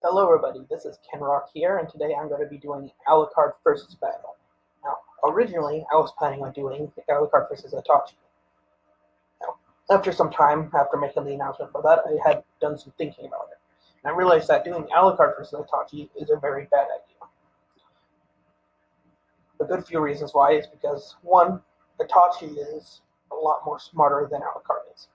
Hello everybody, this is Ken Rock here, and today I'm going to be doing Alucard versus Battle. Now, originally I was planning on doing Alucard versus Itachi. Now, after some time, after making the announcement for that, I had done some thinking about it. And I realized that doing Alucard versus Itachi is a very bad idea. A good few reasons why is because, one, Itachi is a lot more smarter than Alucard is.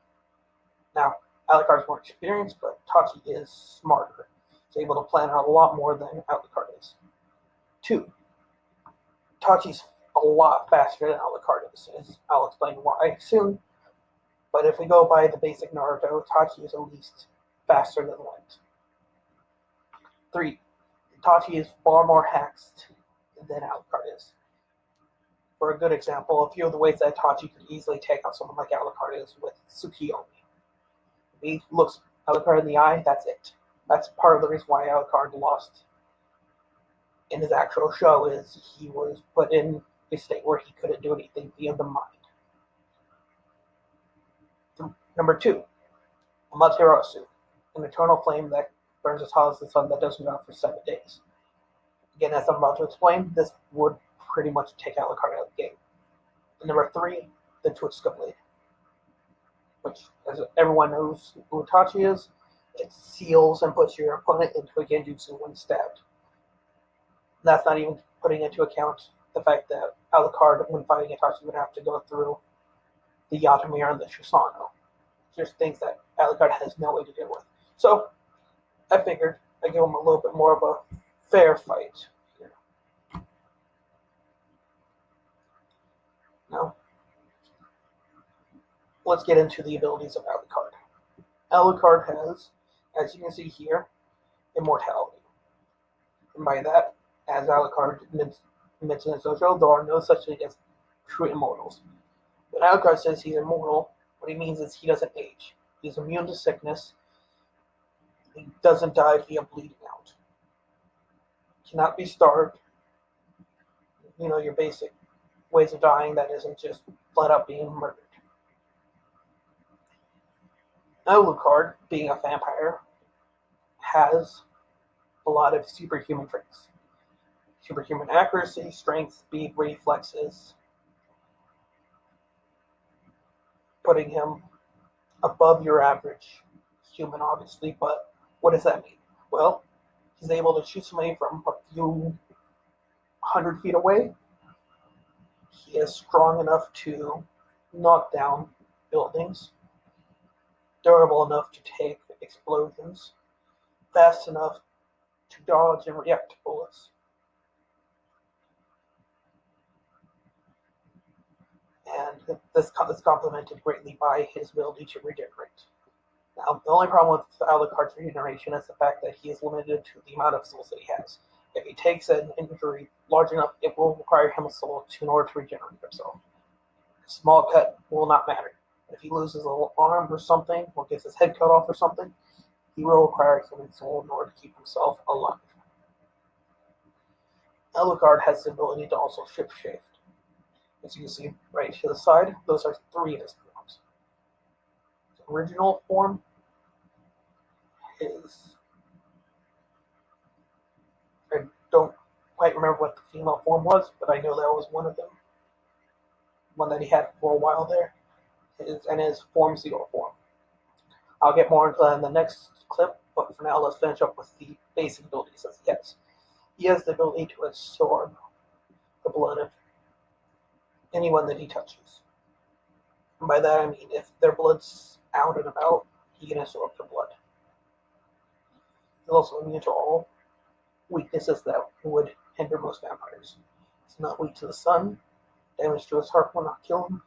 Now, Alucard's more experienced, but Itachi is smarter. He's able to plan out a lot more than Alucard is. Two, Itachi's a lot faster than Alucard is, as I'll explain why soon. But if we go by the basic Naruto, Itachi is at least faster than Light. Three, Itachi is far more hexed than Alucard is. For a good example, a few of the ways that Itachi could easily take out someone like Alucard is with Tsukiyomi. If he looks Alucard in the eye, that's it. That's part of the reason why Alucard lost in his actual show, is he was put in a state where he couldn't do anything via the mind. Number two, Amaterasu, an eternal flame that burns as hot as the sun that doesn't go out for 7 days. Again, as I'm about to explain, this would pretty much take Alucard out of the game. And number three, the Twiska Blade, which, as everyone knows who Itachi is, it seals and puts your opponent into a genjutsu when stabbed. And that's not even putting into account the fact that Alucard, when fighting Itachi, would have to go through the Yatamir and the Shisano. Just things that Alucard has no way to deal with. So, I figured I'd give him a little bit more of a fair fight here. Now, let's get into the abilities of Alucard. Alucard has, as you can see here, immortality. And by that, as Alucard admits in his dojo, there are no such thing as true immortals. When Alucard says he's immortal, what he means is he doesn't age. He's immune to sickness. He doesn't die via bleeding out. Cannot be starved. You know, your basic ways of dying that isn't just flat out being murdered. Alucard, being a vampire, has a lot of superhuman traits. Superhuman accuracy, strength, speed, reflexes, putting him above your average human, obviously, but what does that mean? Well, he's able to shoot somebody from a few 100 feet away. He is strong enough to knock down buildings, durable enough to take explosions, fast enough to dodge and react to bullets. And this is complemented greatly by his ability to regenerate. Now, the only problem with Alucard's regeneration is the fact that he is limited to the amount of souls that he has. If he takes an injury large enough, it will require him a soul in order to regenerate himself. A small cut will not matter. If he loses a little arm or something, or gets his head cut off or something, he will require a human soul in order to keep himself alive. Alucard has the ability to also shapeshift. As you can see right to the side, those are three of his forms. His original form is, I don't quite remember what the female form was, but I know that was one of them. One that he had for a while there. And his form zero form. I'll get more into that in the next clip, but for now let's finish up with the basic abilities that he has. He has the ability to absorb the blood of anyone that he touches. And by that I mean if their blood's out and about, he can absorb the blood. He's also immune to all weaknesses that would hinder most vampires. He's not weak to the sun, damage to his heart will not kill him.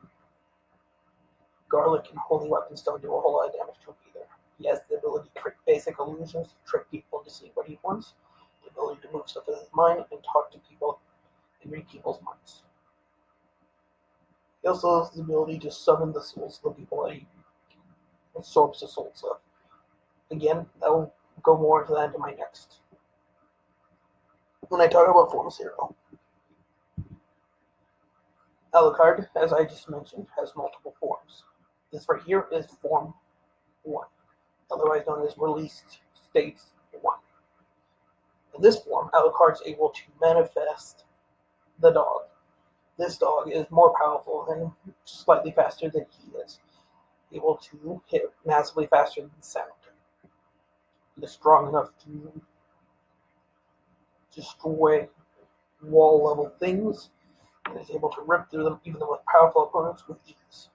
Garlic and holy weapons don't do a whole lot of damage to him either. He has the ability to create basic illusions to trick people to see what he wants, the ability to move stuff in his mind and talk to people and read people's minds. He also has the ability to summon the souls of the people that he absorbs the souls of. Again, I will go more into that in my next. When I talk about Form Zero, Alucard, as I just mentioned, has multiple forms. This right here is Form 1, otherwise known as Released States 1. In this form, Alucard is able to manifest the dog. This dog is more powerful and slightly faster than he is, able to hit massively faster than sound. It is strong enough to destroy wall-level things, and is able to rip through them even the most powerful opponents with ease.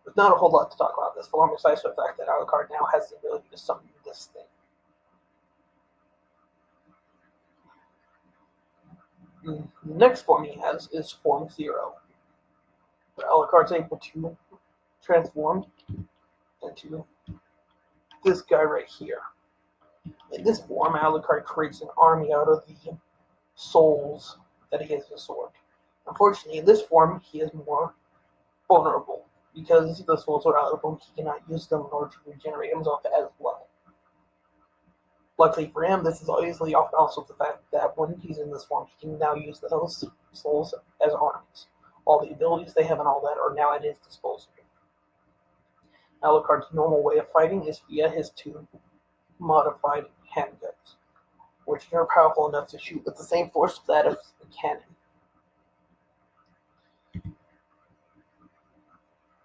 There's not a whole lot to talk about this form, besides the fact that Alucard now has the ability to summon this thing. The next form he has is Form Zero, where Alucard's able to transform into this guy right here. In this form, Alucard creates an army out of the souls that he has absorbed. Unfortunately, in this form, he is more vulnerable, because the souls are out of him, he cannot use them in order to regenerate himself as well. Luckily for him, this is easily off balance with the fact that when he's in this form, he can now use those souls as armies. All the abilities they have and all that are now at his disposal. Alucard's normal way of fighting is via his two modified handguns, which are powerful enough to shoot with the same force of that of a cannon.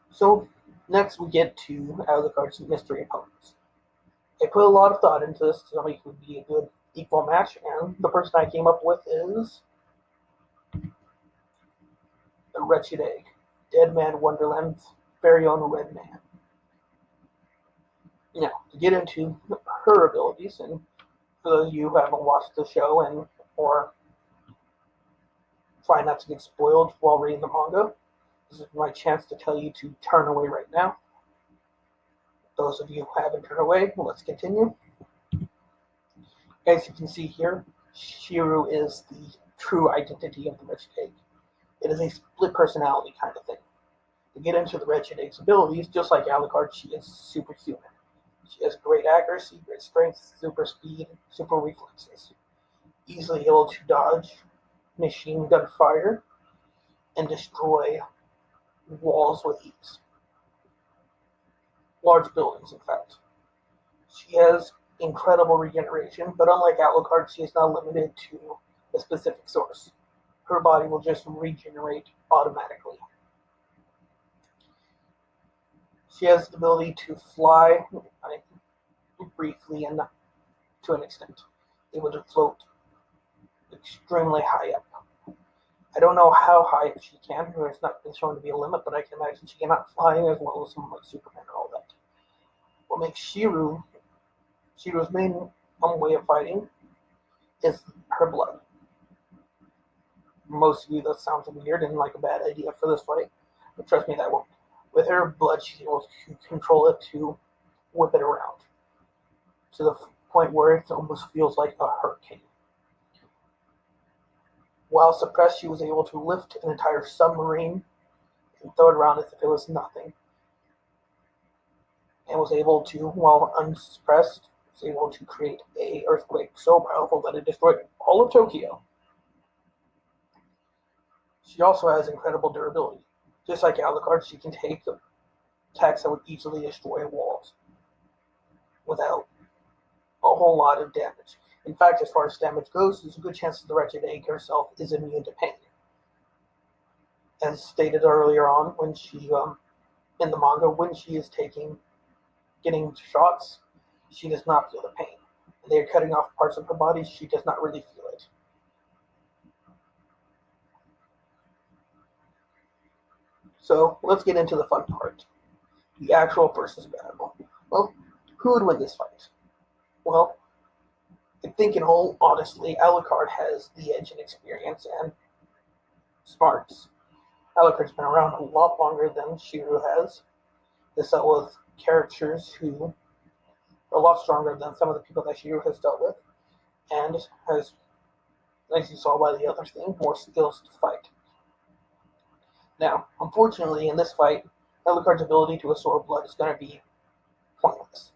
So, next we get to Alucard's mystery opponents. I put a lot of thought into this to make it would be a good equal match, and the person I came up with is the Wretched Egg, Dead Man Wonderland's very own Red Man. Now, to get into her abilities, and for those of you who haven't watched the show and or try not to get spoiled while reading the manga, this is my chance to tell you to turn away right now. Those of you who haven't turned away, let's continue. As you can see here, Shiro is the true identity of the Wretched Egg. It is a split personality kind of thing. To get into the Wretched Egg's abilities, just like Alucard, she is superhuman. She has great accuracy, great strength, super speed, super reflexes. Easily able to dodge machine gun fire and destroy walls with ease. Large buildings, in fact. She has incredible regeneration, but unlike Alucard, she is not limited to a specific source. Her body will just regenerate automatically. She has the ability to fly briefly and to an extent, able to float extremely high up. I don't know how high she can, there's not been shown to be a limit, but I can imagine she cannot fly as well as someone like Superman and all that. What makes Shiro's main way of fighting is her blood. For most of you, that sounds weird and like a bad idea for this fight, but trust me, that won't. With her blood, she's able to control it, to whip it around, to the point where it almost feels like a hurricane. While suppressed, she was able to lift an entire submarine and throw it around as if it was nothing. And was able to, while unsuppressed, was able to create an earthquake so powerful that it destroyed all of Tokyo. She also has incredible durability. Just like Alucard, she can take attacks that would easily destroy walls without a whole lot of damage. In fact, as far as damage goes, there's a good chance that the Wretched Egg herself is immune to pain. As stated earlier on, when she, in the manga, when she is getting shots, she does not feel the pain. They are cutting off parts of her body, she does not really feel it. So, let's get into the fun part. The actual versus battle. Well, who would win this fight? Well, I think in all honesty, Alucard has the edge in experience and smarts. Alucard's been around a lot longer than Shiro has. Has dealt with characters who are a lot stronger than some of the people that Shiro has dealt with, and has, as you saw by the other thing, more skills to fight. Now, unfortunately, in this fight, Alucard's ability to absorb blood is going to be pointless.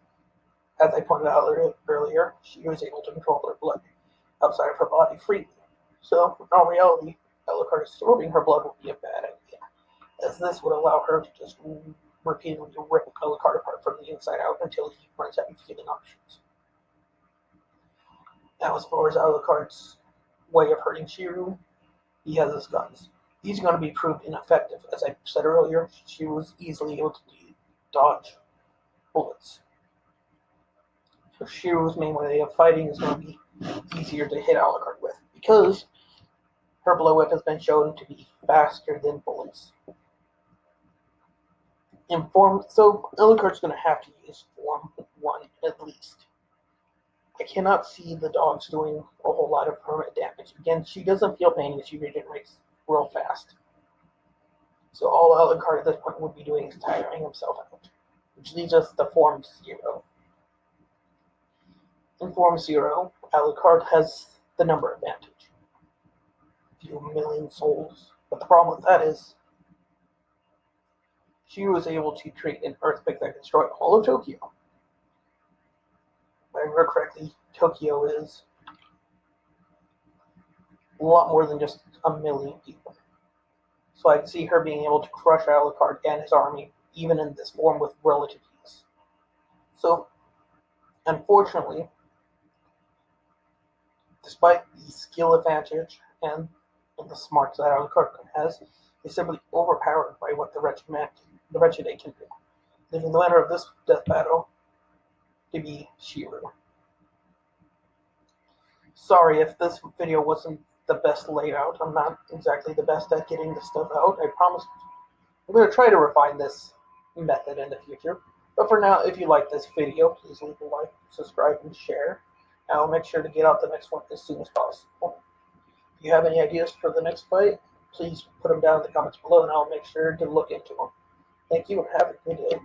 As I pointed out earlier, she was able to control her blood outside of her body freely. So, in all reality, Alucard absorbing her blood would be a bad idea, as this would allow her to just repeatedly rip Alucard apart from the inside out until he runs out of healing options. Now, as far as Alucard's way of hurting Shiro, he has his guns. These are going to be proved ineffective. As I said earlier, Shiro was easily able to dodge bullets. So Shiro's main way of fighting is going to be easier to hit Alucard with, because her blow whip has been shown to be faster than bullets. So Alucard's going to have to use Form 1 at least. I cannot see the dogs doing a whole lot of permanent damage. Again, she doesn't feel pain and she regenerates real fast. So all Alucard at this point would be doing is tiring himself out, which leads us to Form 0. In Form 0, Alucard has the number advantage. A few million souls. But the problem with that is she was able to create an earthquake that destroyed all of Tokyo. If I remember correctly, Tokyo is a lot more than just a million people. So I can see her being able to crush Alucard and his army, even in this form, with relative ease. So, unfortunately, despite the skill advantage and the smarts that Alucard has, is simply overpowered by what the Wretched Eight can do, leaving the winner of this death battle to be Shiro. Sorry if this video wasn't the best laid out. I'm not exactly the best at getting this stuff out. I promise I'm going to try to refine this method in the future. But for now, if you like this video, please leave a like, subscribe, and share. And I'll make sure to get out the next one as soon as possible. If you have any ideas for the next fight, please put them down in the comments below, and I'll make sure to look into them. Thank you, and have a good day.